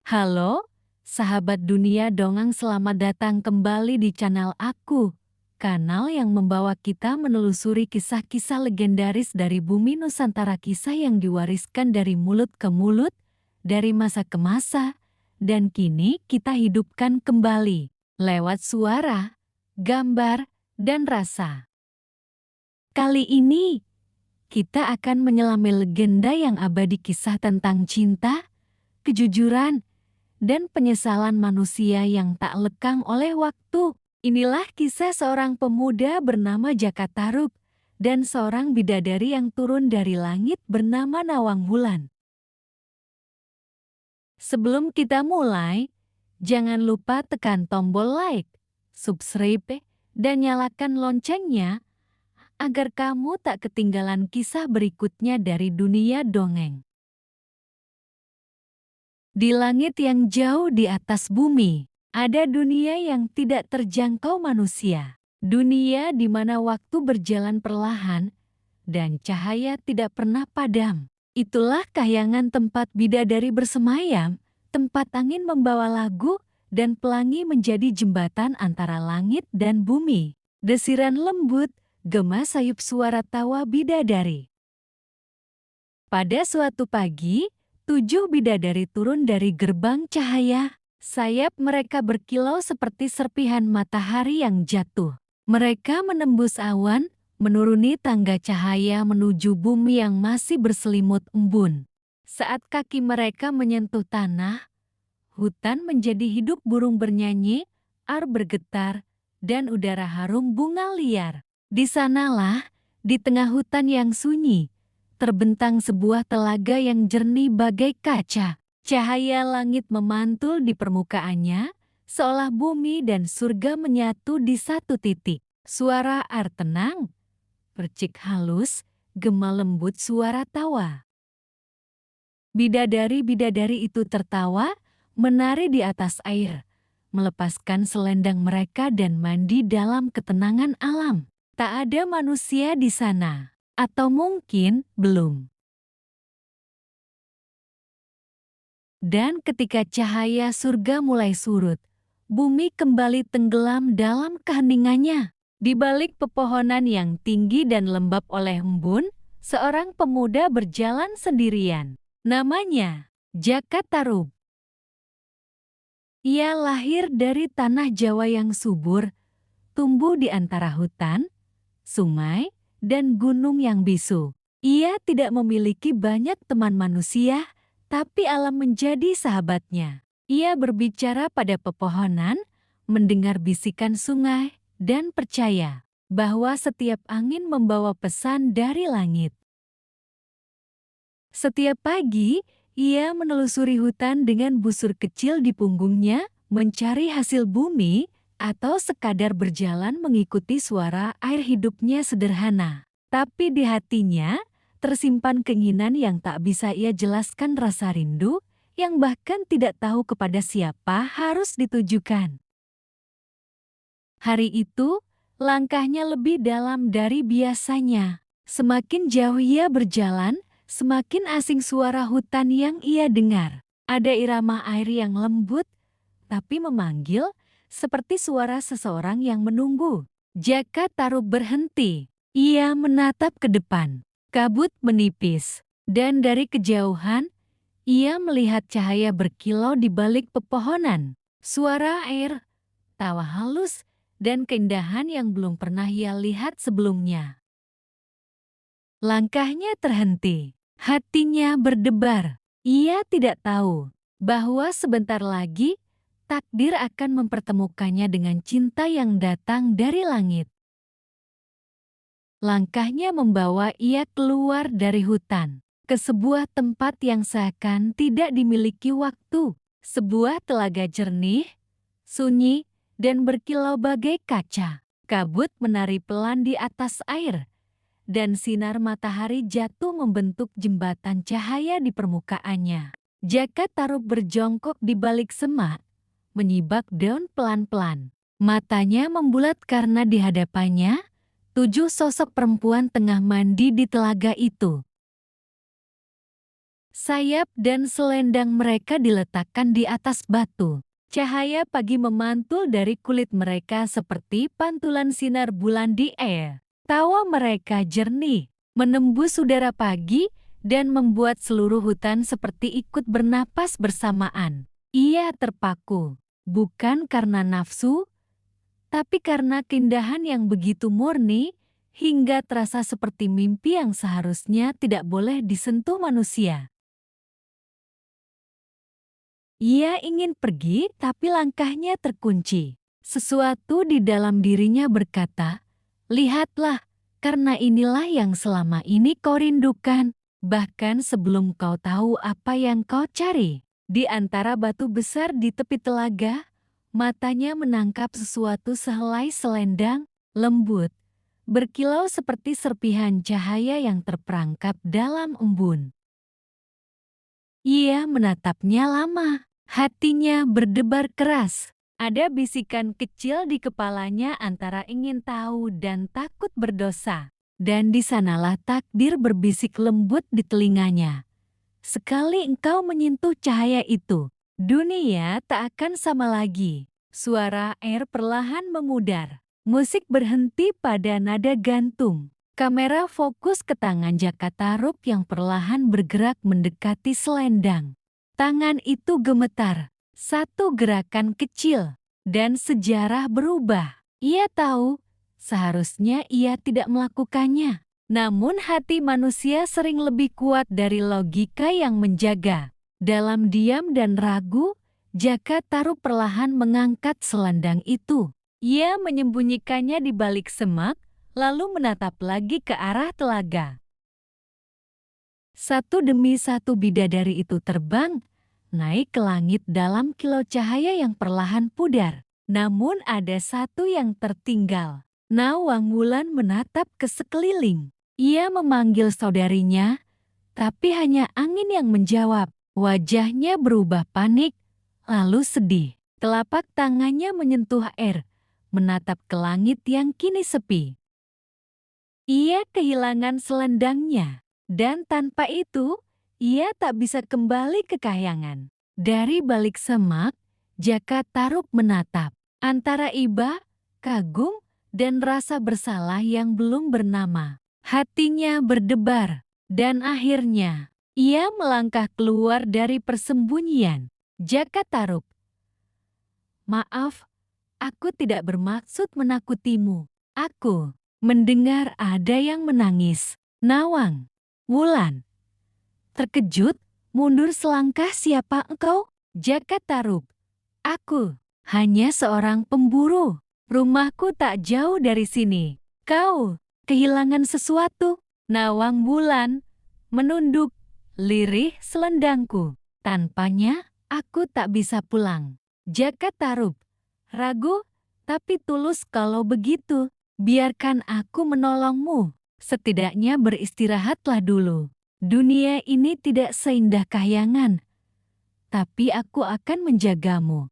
Halo, sahabat dunia dongeng, selamat datang kembali di channel aku. Kanal yang membawa kita menelusuri kisah-kisah legendaris dari bumi Nusantara, kisah yang diwariskan dari mulut ke mulut, dari masa ke masa, dan kini kita hidupkan kembali, lewat suara, gambar, dan rasa. Kali ini, kita akan menyelami legenda yang abadi, kisah tentang cinta, kejujuran, dan penyesalan manusia yang tak lekang oleh waktu. Inilah kisah seorang pemuda bernama Jaka Tarub dan seorang bidadari yang turun dari langit bernama Nawang Wulan. Sebelum kita mulai, jangan lupa tekan tombol like, subscribe, dan nyalakan loncengnya agar kamu tak ketinggalan kisah berikutnya dari dunia dongeng. Di langit yang jauh di atas bumi, ada dunia yang tidak terjangkau manusia. Dunia di mana waktu berjalan perlahan dan cahaya tidak pernah padam. Itulah kahyangan tempat bidadari bersemayam, tempat angin membawa lagu, dan pelangi menjadi jembatan antara langit dan bumi. Desiran lembut, gema sayup suara tawa bidadari. Pada suatu pagi, 7 bidadari turun dari gerbang cahaya. Sayap mereka berkilau seperti serpihan matahari yang jatuh. Mereka menembus awan, menuruni tangga cahaya menuju bumi yang masih berselimut embun. Saat kaki mereka menyentuh tanah, hutan menjadi hidup, burung bernyanyi, ar bergetar, dan udara harum bunga liar. Di sanalah, di tengah hutan yang sunyi, terbentang sebuah telaga yang jernih bagai kaca. Cahaya langit memantul di permukaannya, seolah bumi dan surga menyatu di satu titik. Suara air tenang, percik halus, gema lembut suara tawa. Bidadari-bidadari itu tertawa, menari di atas air, melepaskan selendang mereka dan mandi dalam ketenangan alam. Tak ada manusia di sana. Atau mungkin belum. Dan ketika cahaya surga mulai surut, bumi kembali tenggelam dalam keheningannya. Di balik pepohonan yang tinggi dan lembab oleh embun, seorang pemuda berjalan sendirian. Namanya Jaka Tarub. Ia lahir dari tanah Jawa yang subur, tumbuh di antara hutan, sungai, dan gunung yang bisu. Ia tidak memiliki banyak teman manusia, tapi alam menjadi sahabatnya. Ia berbicara pada pepohonan, mendengar bisikan sungai, dan percaya bahwa setiap angin membawa pesan dari langit. Setiap pagi, ia menelusuri hutan dengan busur kecil di punggungnya, mencari hasil bumi, atau sekadar berjalan mengikuti suara air. Hidupnya sederhana, tapi di hatinya tersimpan keinginan yang tak bisa ia jelaskan, rasa rindu yang bahkan tidak tahu kepada siapa harus ditujukan. Hari itu, langkahnya lebih dalam dari biasanya. Semakin jauh ia berjalan, semakin asing suara hutan yang ia dengar. Ada irama air yang lembut, tapi memanggil, seperti suara seseorang yang menunggu. Jaka Tarub berhenti. Ia menatap ke depan. Kabut menipis. Dan dari kejauhan, ia melihat cahaya berkilau di balik pepohonan. Suara air, tawa halus, dan keindahan yang belum pernah ia lihat sebelumnya. Langkahnya terhenti. Hatinya berdebar. Ia tidak tahu bahwa sebentar lagi takdir akan mempertemukannya dengan cinta yang datang dari langit. Langkahnya membawa ia keluar dari hutan, ke sebuah tempat yang seakan tidak dimiliki waktu. Sebuah telaga jernih, sunyi, dan berkilau bagai kaca. Kabut menari pelan di atas air, dan sinar matahari jatuh membentuk jembatan cahaya di permukaannya. Jaka Tarub berjongkok di balik semak, menyibak daun pelan-pelan. Matanya membulat karena di hadapannya 7 sosok perempuan tengah mandi di telaga itu. Sayap dan selendang mereka diletakkan di atas batu. Cahaya pagi memantul dari kulit mereka seperti pantulan sinar bulan di air. Tawa mereka jernih, menembus udara pagi dan membuat seluruh hutan seperti ikut bernapas bersamaan. Ia terpaku, bukan karena nafsu, tapi karena keindahan yang begitu murni, hingga terasa seperti mimpi yang seharusnya tidak boleh disentuh manusia. Ia ingin pergi, tapi langkahnya terkunci. Sesuatu di dalam dirinya berkata, "Lihatlah, karena inilah yang selama ini kau rindukan, bahkan sebelum kau tahu apa yang kau cari." Di antara batu besar di tepi telaga, matanya menangkap sesuatu sehelai selendang, lembut, berkilau seperti serpihan cahaya yang terperangkap dalam embun. Ia menatapnya lama, hatinya berdebar keras. Ada bisikan kecil di kepalanya antara ingin tahu dan takut berdosa. Dan di sanalah takdir berbisik lembut di telinganya. Sekali engkau menyentuh cahaya itu, dunia tak akan sama lagi. Suara air perlahan memudar. Musik berhenti pada nada gantung. Kamera fokus ke tangan Jaka Tarub yang perlahan bergerak mendekati selendang. Tangan itu gemetar, satu gerakan kecil, dan sejarah berubah. Ia tahu, seharusnya ia tidak melakukannya. Namun hati manusia sering lebih kuat dari logika yang menjaga. Dalam diam dan ragu, Jaka Tarub perlahan mengangkat selendang itu. Ia menyembunyikannya di balik semak, lalu menatap lagi ke arah telaga. Satu demi satu bidadari itu terbang, naik ke langit dalam kilau cahaya yang perlahan pudar. Namun ada satu yang tertinggal. Nawang Wulan menatap ke sekeliling. Ia memanggil saudarinya, tapi hanya angin yang menjawab. Wajahnya berubah panik, lalu sedih. Telapak tangannya menyentuh air, menatap ke langit yang kini sepi. Ia kehilangan selendangnya, dan tanpa itu, ia tak bisa kembali ke kahyangan. Dari balik semak, Jaka Tarub menatap. Antara iba, kagum, dan rasa bersalah yang belum bernama. Hatinya berdebar, dan akhirnya, ia melangkah keluar dari persembunyian. Jaka Tarub, "Maaf, aku tidak bermaksud menakutimu. Aku..." Mendengar ada yang menangis. Nawang Wulan terkejut, mundur selangkah. "Siapa engkau?" Jaka Tarub, "Aku hanya seorang pemburu. Rumahku tak jauh dari sini. Kau kehilangan sesuatu." Nawang Wulan menunduk, "Lirih selendangku. Tanpanya aku tak bisa pulang." Jaka Tarub ragu, tapi tulus, "Kalau begitu, biarkan aku menolongmu. Setidaknya beristirahatlah dulu. Dunia ini tidak seindah kahyangan, tapi aku akan menjagamu."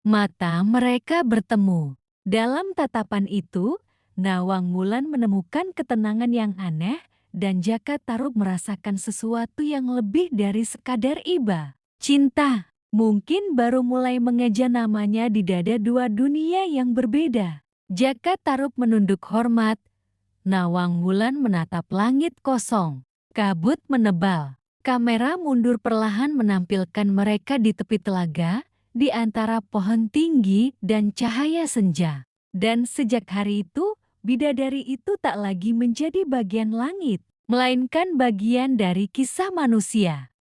Mata mereka bertemu. Dalam tatapan itu, Nawang Wulan menemukan ketenangan yang aneh, dan Jaka Tarub merasakan sesuatu yang lebih dari sekadar iba. Cinta mungkin baru mulai mengeja namanya di dada dua dunia yang berbeda. Jaka Tarub menunduk hormat. Nawang Wulan menatap langit kosong. Kabut menebal. Kamera mundur perlahan menampilkan mereka di tepi telaga, di antara pohon tinggi dan cahaya senja. Dan sejak hari itu, bidadari itu tak lagi menjadi bagian langit, melainkan bagian dari kisah manusia.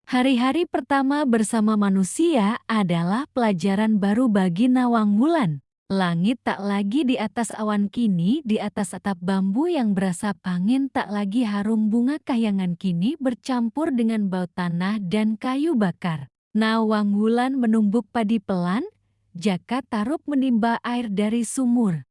Hari-hari pertama bersama manusia adalah pelajaran baru bagi Nawang Wulan. Langit tak lagi di atas awan, kini di atas atap bambu yang berasap angin. Tak lagi harum bunga kahyangan, kini bercampur dengan bau tanah dan kayu bakar. Nawang Wulan menumbuk padi pelan, Jaka Tarub menimba air dari sumur.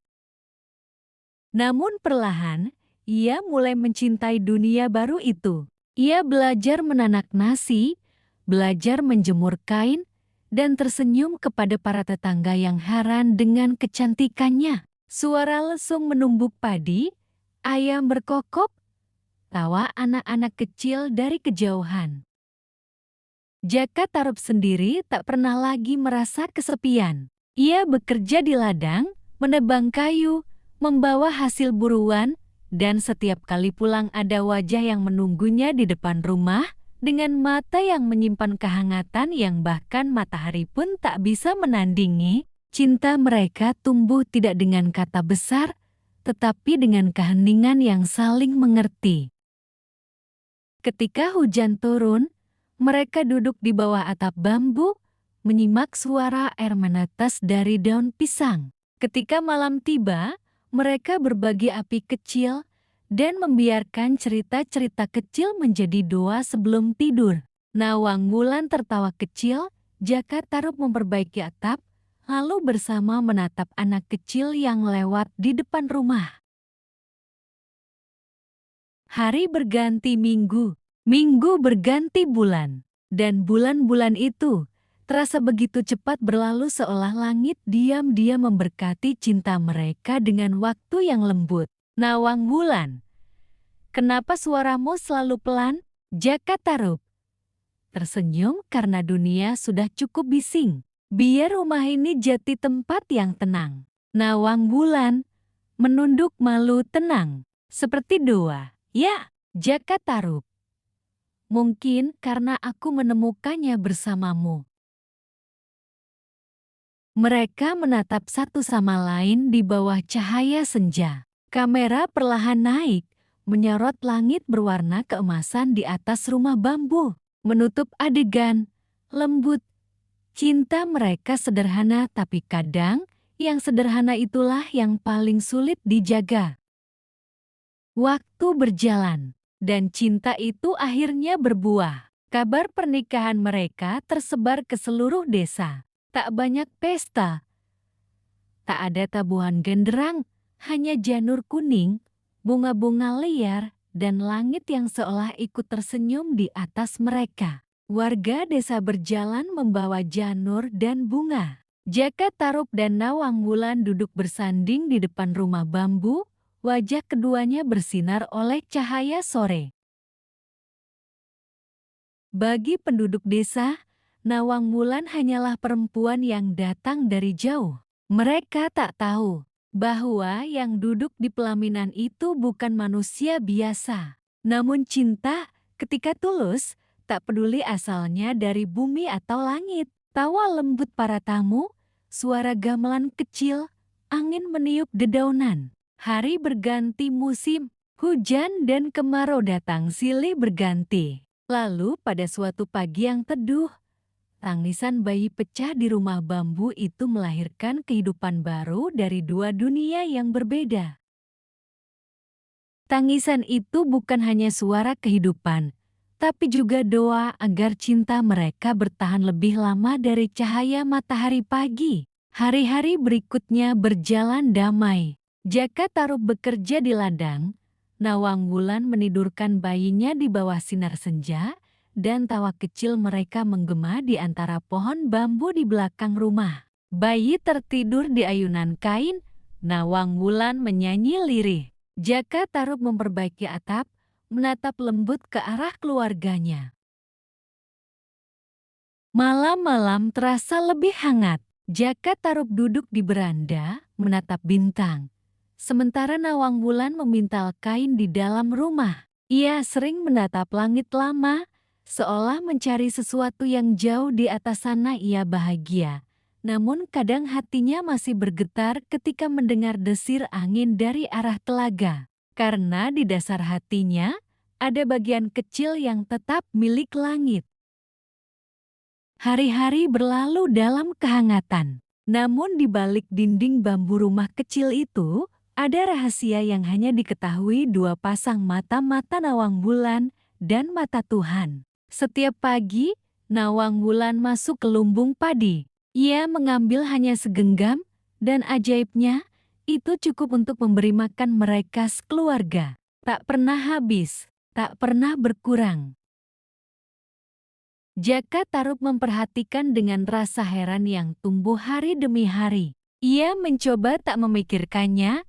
Namun perlahan, ia mulai mencintai dunia baru itu. Ia belajar menanak nasi, belajar menjemur kain, dan tersenyum kepada para tetangga yang heran dengan kecantikannya. Suara lesung menumbuk padi, ayam berkokok, tertawa anak-anak kecil dari kejauhan. Jaka Tarub sendiri tak pernah lagi merasa kesepian. Ia bekerja di ladang, menebang kayu, membawa hasil buruan, dan setiap kali pulang ada wajah yang menunggunya di depan rumah, dengan mata yang menyimpan kehangatan yang bahkan matahari pun tak bisa menandingi. Cinta mereka tumbuh tidak dengan kata besar, tetapi dengan keheningan yang saling mengerti. Ketika hujan turun, mereka duduk di bawah atap bambu, menyimak suara air menetes dari daun pisang. Ketika malam tiba, mereka berbagi api kecil dan membiarkan cerita-cerita kecil menjadi doa sebelum tidur. Nawang Wulan tertawa kecil, Jaka Tarub memperbaiki atap, lalu bersama menatap anak kecil yang lewat di depan rumah. Hari berganti minggu, minggu berganti bulan, dan bulan-bulan itu terasa begitu cepat berlalu seolah langit diam-diam memberkati cinta mereka dengan waktu yang lembut. Nawang Wulan, kenapa suaramu selalu pelan? Jaka Tarub tersenyum karena dunia sudah cukup bising. Biar rumah ini jadi tempat yang tenang. Nawang Wulan menunduk malu tenang, seperti doa. Ya, Jaka Tarub. Mungkin karena aku menemukannya bersamamu. Mereka menatap satu sama lain di bawah cahaya senja. Kamera perlahan naik, menyorot langit berwarna keemasan di atas rumah bambu, menutup adegan lembut. Cinta mereka sederhana, tapi kadang yang sederhana itulah yang paling sulit dijaga. Waktu berjalan, dan cinta itu akhirnya berbuah. Kabar pernikahan mereka tersebar ke seluruh desa. Tak banyak pesta, tak ada tabuhan genderang, hanya janur kuning, bunga-bunga liar, dan langit yang seolah ikut tersenyum di atas mereka. Warga desa berjalan membawa janur dan bunga. Jaka Tarub dan Nawang Wulan duduk bersanding di depan rumah bambu, wajah keduanya bersinar oleh cahaya sore. Bagi penduduk desa, Nawang Wulan hanyalah perempuan yang datang dari jauh. Mereka tak tahu bahwa yang duduk di pelaminan itu bukan manusia biasa. Namun cinta, ketika tulus, tak peduli asalnya dari bumi atau langit. Tawa lembut para tamu, suara gamelan kecil, angin meniup dedaunan. Hari berganti musim, hujan dan kemarau datang silih berganti. Lalu pada suatu pagi yang teduh, tangisan bayi pecah di rumah bambu itu melahirkan kehidupan baru dari dua dunia yang berbeda. Tangisan itu bukan hanya suara kehidupan, tapi juga doa agar cinta mereka bertahan lebih lama dari cahaya matahari pagi. Hari-hari berikutnya berjalan damai. Jaka Tarub bekerja di ladang, Nawang Wulan menidurkan bayinya di bawah sinar senja, dan tawa kecil mereka menggema di antara pohon bambu di belakang rumah. Bayi tertidur di ayunan kain, Nawang Wulan menyanyi lirih. Jaka Tarub memperbaiki atap, menatap lembut ke arah keluarganya. Malam-malam terasa lebih hangat. Jaka Tarub duduk di beranda, menatap bintang. Sementara Nawang Wulan memintal kain di dalam rumah. Ia sering menatap langit lama, seolah mencari sesuatu yang jauh di atas sana. Ia bahagia. Namun kadang hatinya masih bergetar ketika mendengar desir angin dari arah telaga. Karena di dasar hatinya, ada bagian kecil yang tetap milik langit. Hari-hari berlalu dalam kehangatan. Namun di balik dinding bambu rumah kecil itu, ada rahasia yang hanya diketahui dua pasang mata-mata Nawang Wulan dan mata Tuhan. Setiap pagi, Nawang Wulan masuk ke lumbung padi. Ia mengambil hanya segenggam, dan ajaibnya, itu cukup untuk memberi makan mereka sekeluarga. Tak pernah habis, tak pernah berkurang. Jaka Tarub memperhatikan dengan rasa heran yang tumbuh hari demi hari. Ia mencoba tak memikirkannya,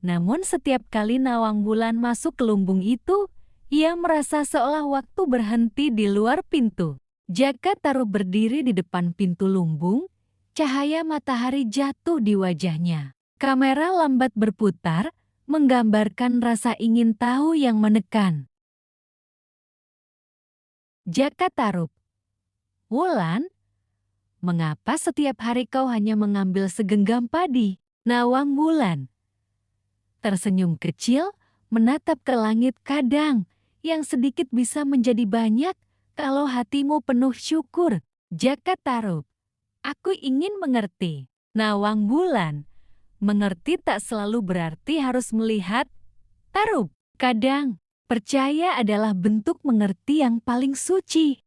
namun setiap kali Nawang Wulan masuk ke lumbung itu, Ia merasa seolah waktu berhenti di luar pintu. Jaka Tarub berdiri di depan pintu lumbung, cahaya matahari jatuh di wajahnya. Kamera lambat berputar, menggambarkan rasa ingin tahu yang menekan. Jaka Tarub, Wulan, mengapa setiap hari kau hanya mengambil segenggam padi? Nawang Wulan tersenyum kecil, menatap ke langit kadang, yang sedikit bisa menjadi banyak kalau hatimu penuh syukur. Jaka Tarub, aku ingin mengerti. Nawang Wulan, mengerti tak selalu berarti harus melihat. Tarub, kadang, percaya adalah bentuk mengerti yang paling suci.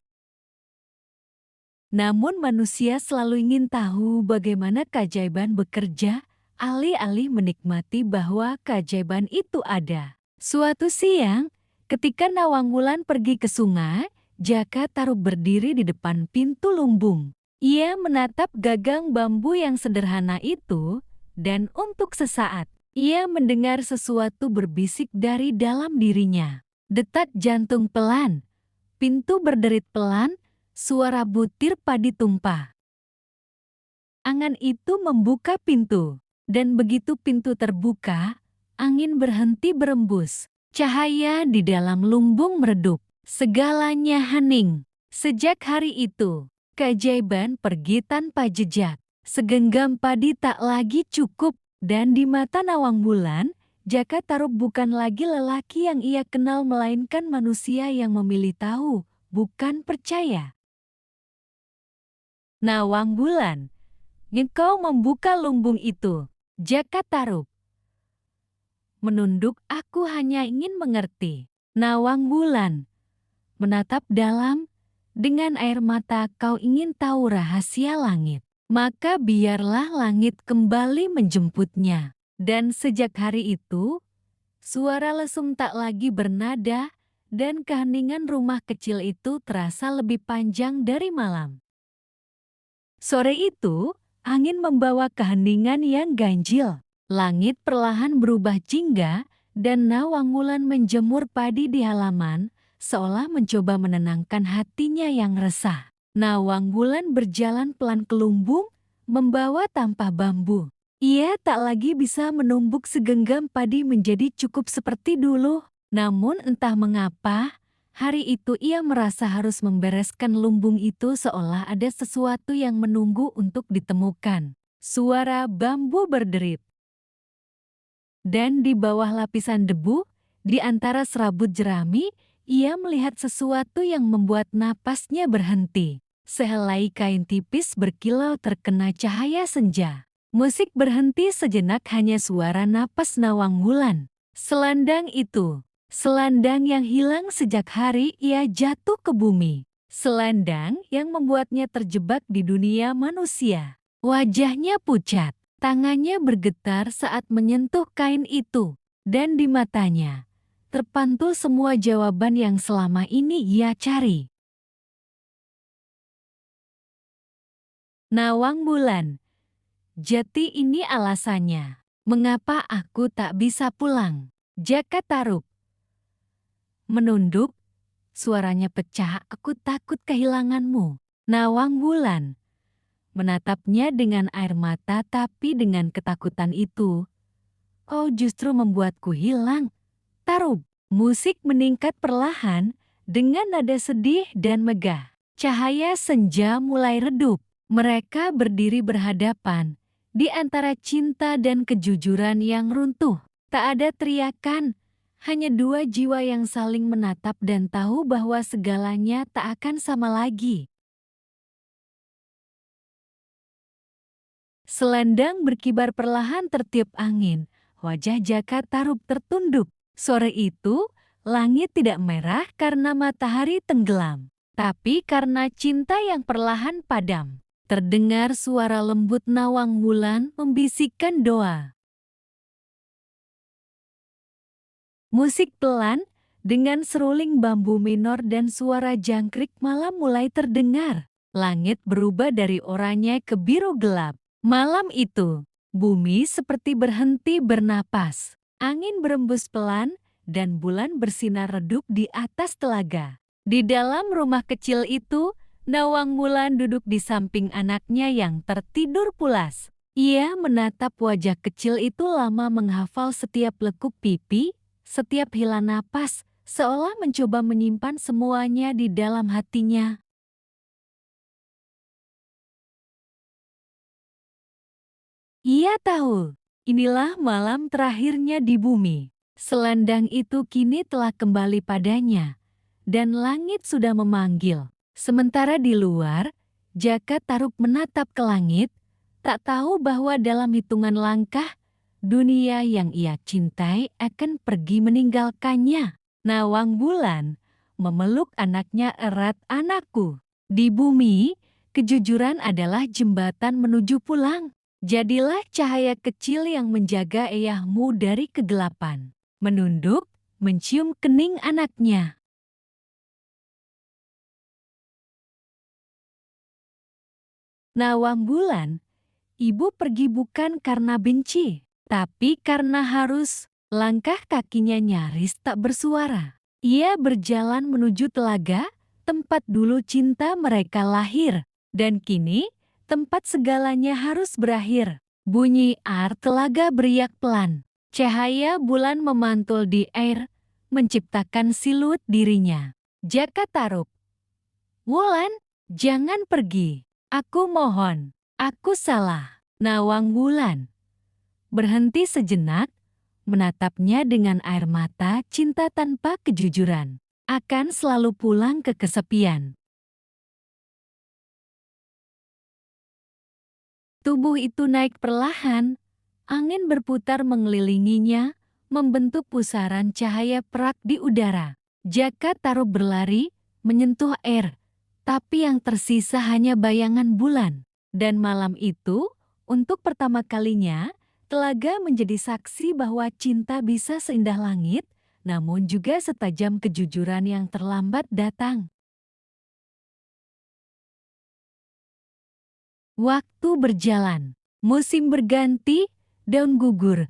Namun manusia selalu ingin tahu bagaimana keajaiban bekerja, alih-alih menikmati bahwa keajaiban itu ada. Suatu siang, ketika Nawang Wulan pergi ke sungai, Jaka Tarub berdiri di depan pintu lumbung. Ia menatap gagang bambu yang sederhana itu, dan untuk sesaat, ia mendengar sesuatu berbisik dari dalam dirinya. Detak jantung pelan, pintu berderit pelan, suara butir padi tumpah. Angan itu membuka pintu. Dan begitu pintu terbuka, angin berhenti berembus. Cahaya di dalam lumbung meredup. Segalanya hening. Sejak hari itu, keajaiban pergi tanpa jejak. Segenggam padi tak lagi cukup. Dan di mata Nawang Wulan, Jaka Tarub bukan lagi lelaki yang ia kenal melainkan manusia yang memilih tahu, bukan percaya. Nawang Wulan, engkau membuka lumbung itu. Jaka Tarub menunduk, aku hanya ingin mengerti. Nawang Wulan menatap dalam, dengan air mata kau ingin tahu rahasia langit. Maka biarlah langit kembali menjemputnya. Dan sejak hari itu, suara lesung tak lagi bernada, dan keheningan rumah kecil itu terasa lebih panjang dari malam. Sore itu, angin membawa keheningan yang ganjil. Langit perlahan berubah jingga, dan Nawang Wulan menjemur padi di halaman, seolah mencoba menenangkan hatinya yang resah. Nawang Wulan berjalan pelan ke lumbung, membawa tampah bambu. Ia tak lagi bisa menumbuk segenggam padi menjadi cukup seperti dulu. Namun entah mengapa, hari itu ia merasa harus membereskan lumbung itu seolah ada sesuatu yang menunggu untuk ditemukan. Suara bambu berderit. Dan di bawah lapisan debu, di antara serabut jerami, ia melihat sesuatu yang membuat napasnya berhenti. Sehelai kain tipis berkilau terkena cahaya senja. Musik berhenti sejenak, hanya suara napas Nawang Wulan. Selendang itu. Selendang yang hilang sejak hari ia jatuh ke bumi. Selendang yang membuatnya terjebak di dunia manusia. Wajahnya pucat, tangannya bergetar saat menyentuh kain itu. Dan di matanya, terpantul semua jawaban yang selama ini ia cari. Nawang Wulan, jati ini alasannya. Mengapa aku tak bisa pulang? Jaka Tarub menunduk, suaranya pecah, aku takut kehilanganmu. Nawang Wulan menatapnya dengan air mata, tapi dengan ketakutan itu, kau justru membuatku hilang. Tarub, musik meningkat perlahan, dengan nada sedih dan megah. Cahaya senja mulai redup. Mereka berdiri berhadapan, di antara cinta dan kejujuran yang runtuh. Tak ada teriakan, hanya dua jiwa yang saling menatap dan tahu bahwa segalanya tak akan sama lagi. Selendang berkibar perlahan tertiup angin, wajah Jaka Tarub tertunduk. Sore itu, langit tidak merah karena matahari tenggelam, tapi karena cinta yang perlahan padam. Terdengar suara lembut Nawang Wulan membisikkan doa. Musik pelan, dengan seruling bambu minor dan suara jangkrik malam mulai terdengar. Langit berubah dari oranye ke biru gelap. Malam itu, bumi seperti berhenti bernapas. Angin berembus pelan, dan bulan bersinar redup di atas telaga. Di dalam rumah kecil itu, Nawang Wulan duduk di samping anaknya yang tertidur pulas. Ia menatap wajah kecil itu lama menghafal setiap lekuk pipi, setiap hela napas, seolah mencoba menyimpan semuanya di dalam hatinya. Ia tahu, inilah malam terakhirnya di bumi. Selendang itu kini telah kembali padanya, dan langit sudah memanggil. Sementara di luar, Jaka Tarub menatap ke langit, tak tahu bahwa dalam hitungan langkah, dunia yang ia cintai akan pergi meninggalkannya. Nawang Wulan memeluk anaknya erat. Anakku, di bumi, kejujuran adalah jembatan menuju pulang. Jadilah cahaya kecil yang menjaga ayahmu dari kegelapan. Menunduk, mencium kening anaknya. Nawang Wulan, ibu pergi bukan karena benci, tapi karena harus. Langkah kakinya nyaris tak bersuara. Ia berjalan menuju telaga, tempat dulu cinta mereka lahir. Dan kini, tempat segalanya harus berakhir. Bunyi air telaga beriak pelan. Cahaya bulan memantul di air, menciptakan siluet dirinya. Jaka Tarub. Wulan, jangan pergi. Aku mohon, aku salah. Nawang Wulan berhenti sejenak, menatapnya dengan air mata cinta tanpa kejujuran. Akan selalu pulang ke kesepian. Tubuh itu naik perlahan, angin berputar mengelilinginya, membentuk pusaran cahaya perak di udara. Jaka Tarub berlari, menyentuh air, tapi yang tersisa hanya bayangan bulan. Dan malam itu, untuk pertama kalinya, telaga menjadi saksi bahwa cinta bisa seindah langit, namun juga setajam kejujuran yang terlambat datang. Waktu berjalan, musim berganti, daun gugur,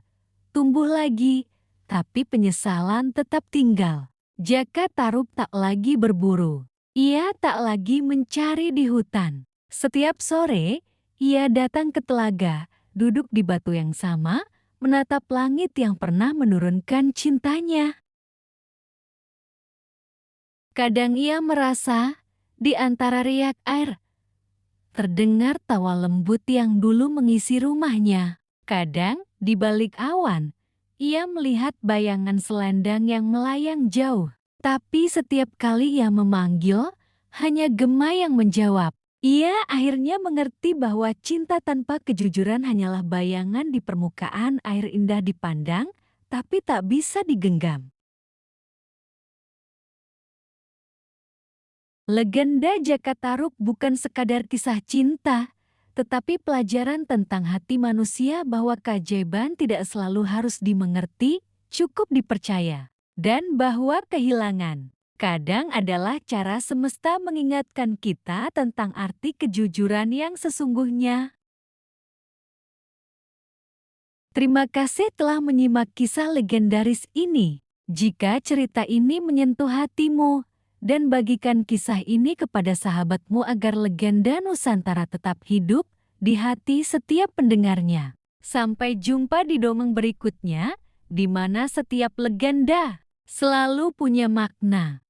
tumbuh lagi, tapi penyesalan tetap tinggal. Jaka Tarub tak lagi berburu. Ia tak lagi mencari di hutan. Setiap sore, ia datang ke telaga, duduk di batu yang sama, menatap langit yang pernah menurunkan cintanya. Kadang ia merasa, di antara riak air, terdengar tawa lembut yang dulu mengisi rumahnya. Kadang, di balik awan, ia melihat bayangan selendang yang melayang jauh. Tapi setiap kali ia memanggil, hanya gema yang menjawab. Ia akhirnya mengerti bahwa cinta tanpa kejujuran hanyalah bayangan di permukaan air, indah dipandang, tapi tak bisa digenggam. Legenda Jaka Tarub bukan sekadar kisah cinta, tetapi pelajaran tentang hati manusia bahwa keajaiban tidak selalu harus dimengerti, cukup dipercaya. Dan bahwa kehilangan kadang adalah cara semesta mengingatkan kita tentang arti kejujuran yang sesungguhnya. Terima kasih telah menyimak kisah legendaris ini. Jika cerita ini menyentuh hatimu, dan bagikan kisah ini kepada sahabatmu agar legenda Nusantara tetap hidup di hati setiap pendengarnya. Sampai jumpa di dongeng berikutnya, di mana setiap legenda selalu punya makna.